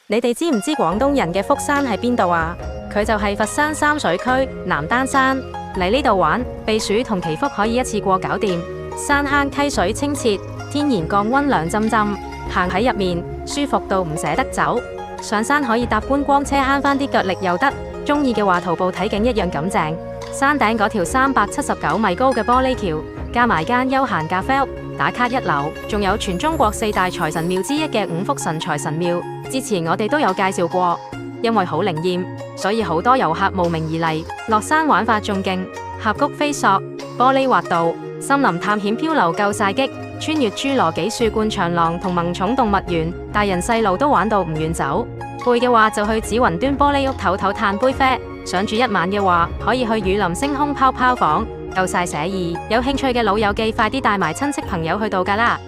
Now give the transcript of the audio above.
你哋知唔知廣東人嘅福山喺邊度啊？佢就係佛山三水區南丹山。嚟呢度玩，避暑同祈福可以一次過搞掂。山坑溪水清澈，天然降溫涼浸浸，行喺入面舒服到唔捨得走。上山可以搭觀光車，慳翻啲腳力又得。中意嘅話，徒步睇景一樣咁正。山頂嗰條379米高嘅玻璃橋，加埋間休閒咖啡屋，打卡一流。仲有全中國4大財神廟之一嘅五福神財神廟，之前我哋都有介紹過。因為好靈驗，所以好多遊客慕名而嚟。落山玩法仲勁，峽谷飛索、玻璃滑道、森林探險漂流夠晒激，穿越侏羅紀樹冠長廊同萌寵動物園，大人細路都玩到唔遠走。攰嘅話就去紫雲端玻璃屋唞唞嘆杯啡，想住一晚嘅話可以去雨林星空泡泡房，夠晒寫意。有興趣嘅老友記快啲帶埋親戚朋友去度假啦！